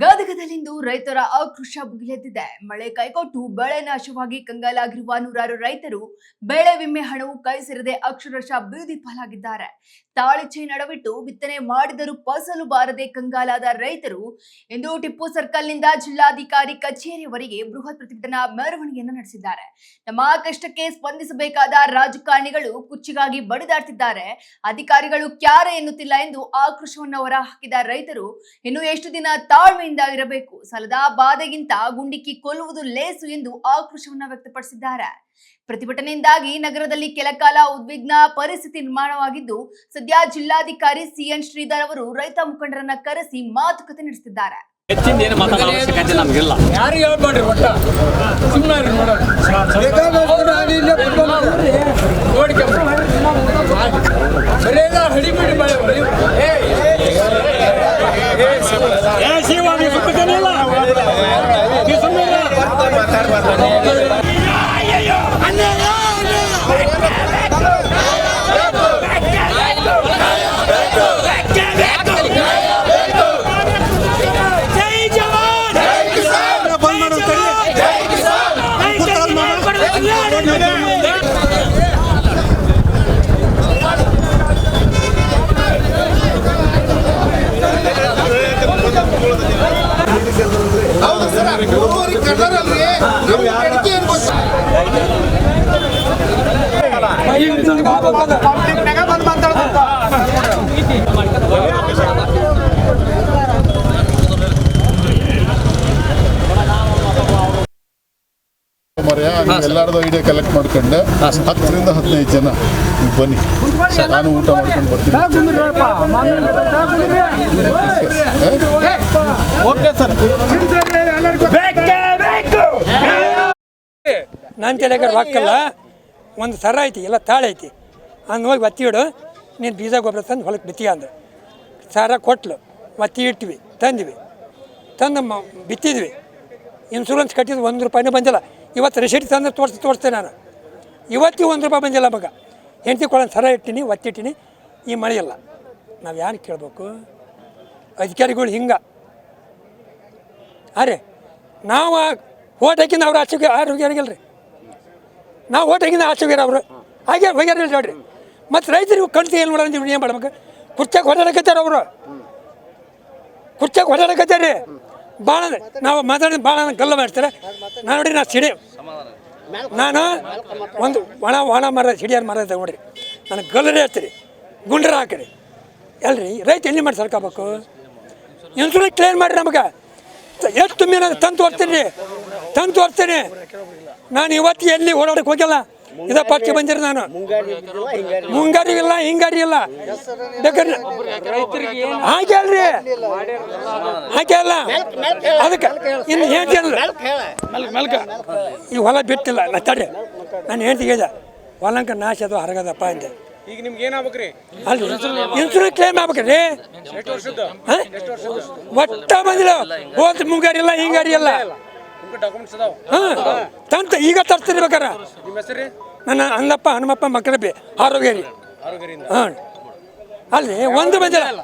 ಗದಗದಲ್ಲಿಂದು ರೈತರ ಆಕ್ರೋಶ ಭುಗಿಲೆದ್ದಿದೆ. ಮಳೆ ಕೈಕೊಟ್ಟು ಬೆಳೆ ನಾಶವಾಗಿ ಕಂಗಾಲಾಗಿರುವ ನೂರಾರು ರೈತರು ಬೆಳೆ ವಿಮೆ ಹಣವು ಕೈ ಸೇರದೆ ಅಕ್ಷರಶಃ ಬೀದಿ ಪಾಲಾಗಿದ್ದಾರೆ. ತಾಳಿಚೆ ನಡವಿಟ್ಟು ಬಿತ್ತನೆ ಮಾಡಿದರೂ ಫಸಲು ಬಾರದೆ ಕಂಗಾಲಾದ ರೈತರು ಇಂದು ಟಿಪ್ಪು ಸರ್ಕಲ್ನಿಂದ ಜಿಲ್ಲಾಧಿಕಾರಿ ಕಚೇರಿಯವರೆಗೆ ಬೃಹತ್ ಪ್ರತಿಭಟನಾ ಮೆರವಣಿಗೆಯನ್ನು ನಡೆಸಿದ್ದಾರೆ. ನಮ್ಮ ಕಷ್ಟಕ್ಕೆ ಸ್ಪಂದಿಸಬೇಕಾದ ರಾಜಕಾರಣಿಗಳು ಕುರ್ಚಿಗಾಗಿ ಬಡಿದಾಡ್ತಿದ್ದಾರೆ, ಅಧಿಕಾರಿಗಳು ಕ್ಯಾರೆ ಎನ್ನುತ್ತಿಲ್ಲ ಎಂದು ಆಕ್ರೋಶವನ್ನು ಹೊರಹಾಕಿದ ರೈತರು ಇನ್ನು ಎಷ್ಟು ದಿನ ತಾಳ್ಮೆಯಿಂದ ಇರಬೇಕು, ಸಾಲದ ಬಾಧೆಗಿಂತ ಗುಂಡಿಕ್ಕಿ ಕೊಲ್ಲುವುದು ಲೇಸು ಎಂದು ಆಕ್ರೋಶವನ್ನು ವ್ಯಕ್ತಪಡಿಸಿದ್ದಾರೆ. ಪ್ರತಿಭಟನೆಯಿಂದಾಗಿ ನಗರದಲ್ಲಿ ಕೆಲಕಾಲ ಉದ್ವಿಗ್ನ ಪರಿಸ್ಥಿತಿ ನಿರ್ಮಾಣವಾಗಿದ್ದು, ಸದ್ಯ ಜಿಲ್ಲಾಧಿಕಾರಿ ಸಿಎನ್ ಶ್ರೀಧರ್ ಅವರು ರೈತ ಮುಖಂಡರನ್ನ ಕರೆಸಿ ಮಾತುಕತೆ ನಡೆಸುತ್ತಿದ್ದಾರೆ. ಎಲ್ಲಾರ್ದು ಐಡಿಯಾ ಕಲೆಕ್ಟ್ ಮಾಡ್ಕೊಂಡು 10 ರಿಂದ 15 ಜನ ಬನ್ನಿ, ನಾನು ಊಟ ಮಾಡ್ಕೊಂಡು ಬರ್ತೀನಿ. ನಾನು ತಲೆಗಾರ ಹಾಕಲ್ಲ, ಒಂದು ಸರ ಐತಿ, ಎಲ್ಲ ತಾಳೆ ಐತಿ, ಅಂದ್ ಹೋಗಿ ಒತ್ತಿ ಇಡು, ನೀನು ಬೀಜ ಗೊಬ್ಬರ ತಂದು ಹೊಲಕ್ಕೆ ಬಿತ್ತಿ ಅಂದ. ಸರ ಕೊಟ್ಲು, ಒತ್ತಿ ಇಟ್ವಿ, ತಂದ್ವಿ, ತಂದು ಬಿತ್ತಿದ್ವಿ. ಇನ್ಶೂರೆನ್ಸ್ ಕಟ್ಟಿದ್ದು 1 ರೂಪಾಯಿನೂ ಬಂದಿಲ್ಲ. ಇವತ್ತು ರಿಸೀಟ್ ತಂದು ತೋರಿಸ್ತೇನೆ ನಾನು. ಇವತ್ತು 1 ರೂಪಾಯಿ ಬಂದಿಲ್ಲ ಮಗ. ಹೆಂಡತಿ ಕೊಡೋದು ಸರ ಇಟ್ಟಿನಿ, ಒತ್ತಿಟ್ಟಿನಿ, ಈ ಮಳೆ ಇಲ್ಲ. ನಾವು ಯಾರು ಕೇಳಬೇಕು? ಅಧಿಕಾರಿಗಳು ಹಿಂಗೆ ಅರೆ, ನಾವು ಓಟ್ ಹಾಕಿಂದ ಅವ್ರು ಆರೋಗ್ಯರಿಗಿಲ್ಲ ರೀ, ನಾವು ಓಟ್ ಹಾಕಿಂದ ಆಚೆಗ್ಯಾರ ಅವರು ಹಾಗೆ ಹೋಗ್ಯಾರ ನೋಡ್ರಿ. ಮತ್ತು ರೈತರಿಗೆ ಕಣ್ತಿ ಏನು ಮಾಡೋದು, ಏನು ಮಾಡ್ಬೇಕು? ಕುರ್ಚಾಗ ಹೊಡಾಡಕತ್ತಾರ ಅವರು, ಕುರ್ಚಾಗ ಹೊಡಾಡಕತ್ತಾರೆ. ಭಾಳ ನಾವು ಮಾತಾಡಿದ ಭಾಳ ಗಲ್ಲ ಮಾಡ್ತಾರೆ. ನಾನು ನೋಡ್ರಿ, ನಾನು ಒಂದು ಒಣ ಮರ ಸಿಡಿಯಾರ ಮರ ಇದೆ ನೋಡ್ರಿ, ನನಗೆ ಗಲ್ಲರೇ ಹೇಳ್ತೀರಿ, ಗುಂಡ್ರ ಹಾಕಿರಿ ಅಲ್ರಿ. ರೈತ ಎಲ್ಲಿ ಮಾಡಿ ಸರ್ಕೋಬೇಕು? ಇನ್ಶೂರೆನ್ಸ್ ಕ್ಲೇಮ್ ಮಾಡಿರಿ ನಮಗೆ. ಎಷ್ಟು ತುಂಬಿ ನಾನು ತಂದು ತೋರಿಸ್ತೀನಿ. ನಾನು ಇವತ್ತು ಎಲ್ಲಿ ಓಡಾಡಕ್ಕೆ ಹೋಗಿಲ್ಲ, ಇದ ಪಕ್ಷ ಬಂದಿರಿ. ನಾನು ಮುಂಗಾರಿ ಇಲ್ಲ, ಹಿಂಗಾರಿ ಇಲ್ಲ, ಬೇಕಾದ್ರೆ ಹಾಗೆ ಅಲ್ರಿ, ಹಾಗೆ ಅಲ್ಲ. ಅದಕ್ಕೆ ಇನ್ನು ಹೇಳ್ತೀನಲ್ಲ, ಈ ಹೊಲ ಬಿಟ್ಟಿಲ್ಲ ನಾ ತಡೆ. ನಾನು ಹೇಳ್ತಿದ್ದೆ ಹೊಲಂಕ ನಾಶ ಅದು ಹರಗದಪ್ಪ ಅಂದೆ. ಈಗ ನಿಮ್ಗೆ ಏನಾಗ್ಬೇಕ್ರಿ? ಅಲ್ರಿ ಇನ್ಶೂರೆನ್ಸ್ ಕ್ಲೇಮ್ ಆಗ್ಬೇಕ್ರಿ. ಒಟ್ಟ ಬಂದಿಲ್ಲ, ಹೋದ್ ಮುಂಗಾರಿ ಇಲ್ಲ, ಹಿಂಗಾರಿ ಇಲ್ಲ. ತಂತ ಈಗ ತರ್ತಿರ್ಬೇಕಾರ. ನನ್ನ ಅಂದಪ್ಪ ಹನುಮಪ್ಪ ಮಕ್ಕಳಬ್ಬಿ ಆರೋಗ್ಯ ರೀ. ಹಾಂ ಅಲ್ಲಿ ಒಂದು ಬಂದಿಲ್ಲ.